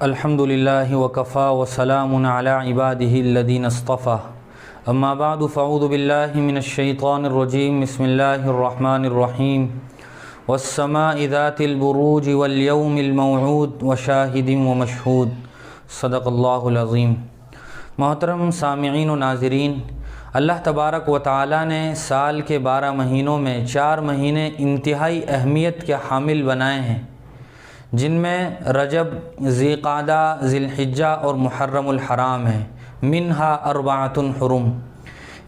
الحمد للہ وکفا وسلام علی عباده الذین اصطفى اما بعد فاعوذ باللہ من الشیطان الرجیم بسم اللہ الرحمن الرحیم والسماء ذات البروج والیوم الموعود وشاہد ومشہود صدق اللہ العظیم۔ محترم سامعین و ناظرین، اللہ تبارک و تعالی نے سال کے 12 مہینوں میں 4 مہینے انتہائی اہمیت کے حامل بنائے ہیں، جن میں رجب، ذی قعدہ، ذی الحجہ اور محرم الحرام ہیں، منہا اربعۃ حرم۔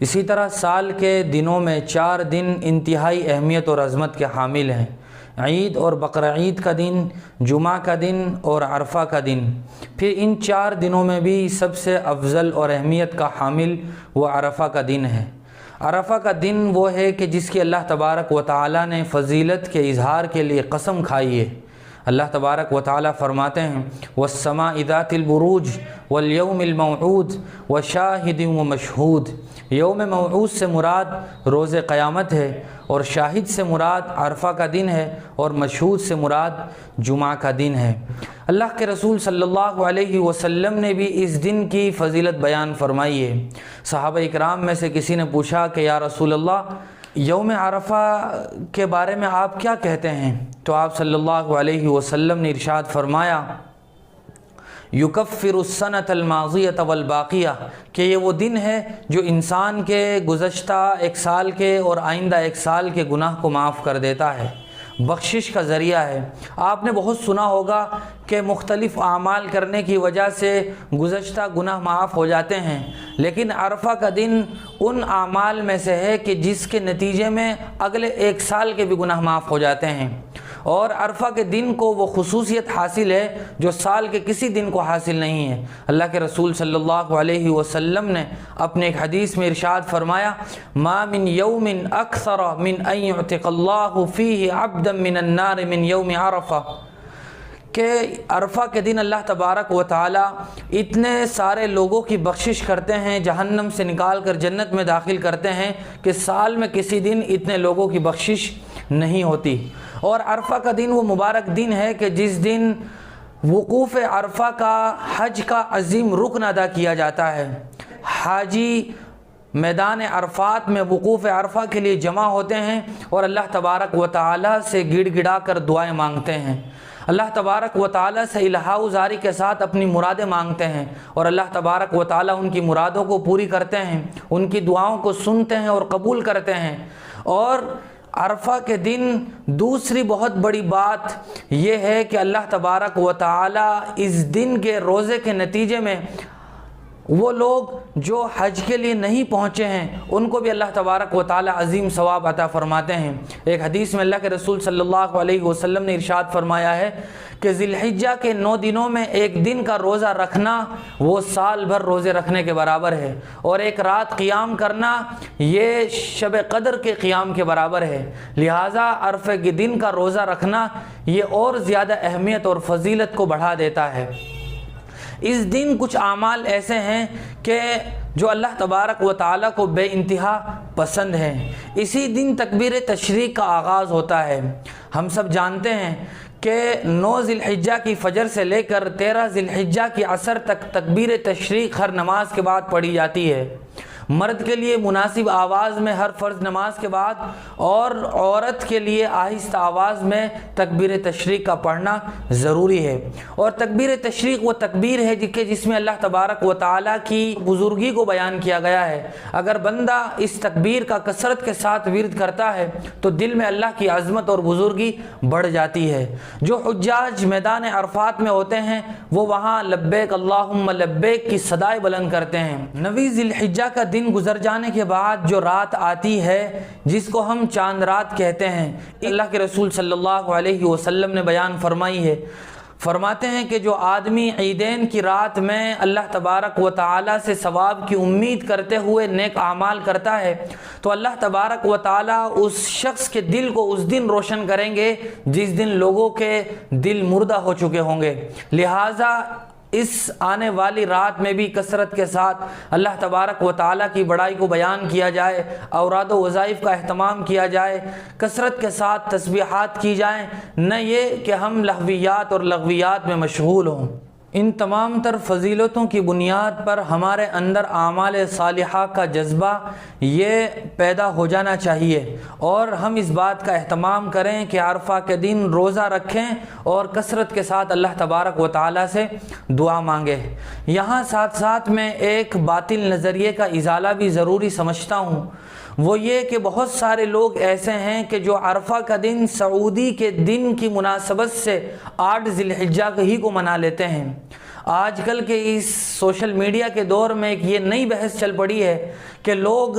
اسی طرح سال کے دنوں میں 4 دن انتہائی اہمیت اور عظمت کے حامل ہیں، عید اور بقرعید کا دن، جمعہ کا دن اور عرفہ کا دن۔ پھر ان 4 دنوں میں بھی سب سے افضل اور اہمیت کا حامل وہ عرفہ کا دن ہے۔ عرفہ کا دن وہ ہے کہ جس کی اللہ تبارک و تعالی نے فضیلت کے اظہار کے لیے قسم کھائی ہے۔ اللہ تبارک و تعالی فرماتے ہیں وَالسَّمَاءِ ذَاتِ الْبُرُوجِ وَالْيَوْمِ الْمَوْعُودِ وَشَاهِدٍ وَمَشْهُودٍ۔ یوم موعود سے مراد روز قیامت ہے، اور شاہد سے مراد عرفہ کا دن ہے، اور مشہود سے مراد جمعہ کا دن ہے۔ اللہ کے رسول صلی اللہ علیہ وسلم نے بھی اس دن کی فضیلت بیان فرمائی ہے۔ صحابہ اکرام میں سے کسی نے پوچھا کہ یا رسول اللہ، یوم عرفہ کے بارے میں آپ کیا کہتے ہیں؟ تو آپ صلی اللہ علیہ وسلم نے ارشاد فرمایا یکفر السنۃ الماضیۃ والباقیہ، کہ یہ وہ دن ہے جو انسان کے گزشتہ 1 سال کے اور آئندہ 1 سال کے گناہ کو معاف کر دیتا ہے، بخشش کا ذریعہ ہے۔ آپ نے بہت سنا ہوگا کہ مختلف اعمال کرنے کی وجہ سے گزشتہ گناہ معاف ہو جاتے ہیں، لیکن عرفہ کا دن ان اعمال میں سے ہے کہ جس کے نتیجے میں اگلے 1 سال کے بھی گناہ معاف ہو جاتے ہیں، اور عرفہ کے دن کو وہ خصوصیت حاصل ہے جو سال کے کسی دن کو حاصل نہیں ہے۔ اللہ کے رسول صلی اللہ علیہ وسلم نے اپنے ایک حدیث میں ارشاد فرمایا ما من یوم اکثر من ان یعتق اللہ فیہ عبدا من النار من یوم عرفہ، کہ عرفہ کے دن اللہ تبارک و تعالی اتنے سارے لوگوں کی بخشش کرتے ہیں، جہنم سے نکال کر جنت میں داخل کرتے ہیں کہ سال میں کسی دن اتنے لوگوں کی بخشش نہیں ہوتی۔ اور عرفہ کا دن وہ مبارک دن ہے کہ جس دن وقوف عرفہ کا حج کا عظیم رکن ادا کیا جاتا ہے۔ حاجی میدان عرفات میں وقوف عرفہ کے لیے جمع ہوتے ہیں اور اللہ تبارک و تعالی سے گڑ گڑا کر دعائیں مانگتے ہیں، اللہ تبارک و تعالی سے الہا زاری کے ساتھ اپنی مرادیں مانگتے ہیں، اور اللہ تبارک و تعالی ان کی مرادوں کو پوری کرتے ہیں، ان کی دعاؤں کو سنتے ہیں اور قبول کرتے ہیں۔ اور عرفہ کے دن دوسری بہت بڑی بات یہ ہے کہ اللہ تبارک و تعالی اس دن کے روزے کے نتیجے میں وہ لوگ جو حج کے لیے نہیں پہنچے ہیں ان کو بھی اللہ تبارک و تعالی عظیم ثواب عطا فرماتے ہیں۔ ایک حدیث میں اللہ کے رسول صلی اللہ علیہ وسلم نے ارشاد فرمایا ہے کہ ذی الحجہ کے 9 دنوں میں 1 دن کا روزہ رکھنا وہ سال بھر روزے رکھنے کے برابر ہے، اور 1 رات قیام کرنا یہ شب قدر کے قیام کے برابر ہے۔ لہٰذا عرفہ کے دن کا روزہ رکھنا یہ اور زیادہ اہمیت اور فضیلت کو بڑھا دیتا ہے۔ اس دن کچھ اعمال ایسے ہیں کہ جو اللہ تبارک و تعالیٰ کو بے انتہا پسند ہیں۔ اسی دن تکبیر تشریق کا آغاز ہوتا ہے۔ ہم سب جانتے ہیں کہ 9 ذی الحجہ کی فجر سے لے کر 13 ذی الحجہ کی عصر تک تکبیر تشریق ہر نماز کے بعد پڑھی جاتی ہے۔ مرد کے لیے مناسب آواز میں ہر فرض نماز کے بعد، اور عورت کے لیے آہستہ آواز میں تکبیر تشریق کا پڑھنا ضروری ہے۔ اور تکبیر تشریق وہ تکبیر ہے کہ جس میں اللہ تبارک و تعالیٰ کی بزرگی کو بیان کیا گیا ہے۔ اگر بندہ اس تکبیر کا کثرت کے ساتھ ورد کرتا ہے تو دل میں اللہ کی عظمت اور بزرگی بڑھ جاتی ہے۔ جو حجاج میدان عرفات میں ہوتے ہیں وہ وہاں لبیک اللہم لبیک کی صدائے بلند کرتے ہیں۔ 9 ذی الحجہ کا دن گزر جانے کے بعد جو رات آتی ہے جس کو ہم چاند رات کہتے ہیں، اللہ کے رسول صلی اللہ علیہ وسلم نے بیان فرمائی ہے، فرماتے ہیں کہ جو آدمی عیدین کی رات میں اللہ تبارک و تعالی سے ثواب کی امید کرتے ہوئے نیک اعمال کرتا ہے تو اللہ تبارک و تعالی اس شخص کے دل کو اس دن روشن کریں گے جس دن لوگوں کے دل مردہ ہو چکے ہوں گے۔ لہٰذا اس آنے والی رات میں بھی کثرت کے ساتھ اللہ تبارک و تعالیٰ کی بڑائی کو بیان کیا جائے، اوراد و وظائف کا اہتمام کیا جائے، کثرت کے ساتھ تسبیحات کی جائیں، نہ یہ کہ ہم لہویات اور لغویات میں مشغول ہوں۔ ان تمام تر فضیلتوں کی بنیاد پر ہمارے اندر اعمال صالحہ کا جذبہ یہ پیدا ہو جانا چاہیے، اور ہم اس بات کا اہتمام کریں کہ عرفہ کے دن روزہ رکھیں اور کثرت کے ساتھ اللہ تبارک و تعالیٰ سے دعا مانگیں۔ یہاں ساتھ ساتھ میں ایک باطل نظریے کا ازالہ بھی ضروری سمجھتا ہوں، وہ یہ کہ بہت سارے لوگ ایسے ہیں کہ جو عرفہ کا دن سعودی کے دن کی مناسبت سے 8 ذی الحجہ ہی کو منا لیتے ہیں۔ آج کل کے اس سوشل میڈیا کے دور میں ایک یہ نئی بحث چل پڑی ہے کہ لوگ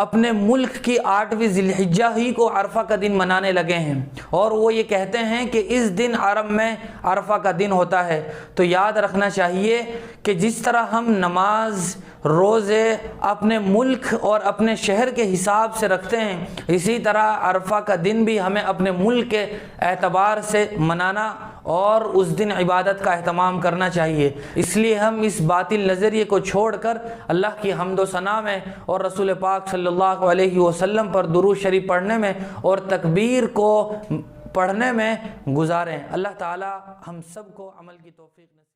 اپنے ملک کی 8ویں ذی الحجہ ہی کو عرفہ کا دن منانے لگے ہیں، اور وہ یہ کہتے ہیں کہ اس دن عرب میں عرفہ کا دن ہوتا ہے۔ تو یاد رکھنا چاہیے کہ جس طرح ہم نماز، روزے اپنے ملک اور اپنے شہر کے حساب سے رکھتے ہیں، اسی طرح عرفہ کا دن بھی ہمیں اپنے ملک کے اعتبار سے منانا اور اس دن عبادت کا اہتمام کرنا چاہیے۔ اس لیے ہم اس باطل نظریے کو چھوڑ کر اللہ کی حمد و ثنا میں اور رسول پاک صلی اللہ علیہ وسلم پر درود شریف پڑھنے میں اور تکبیر کو پڑھنے میں گزاریں۔ اللہ تعالی ہم سب کو عمل کی توفیق نصیب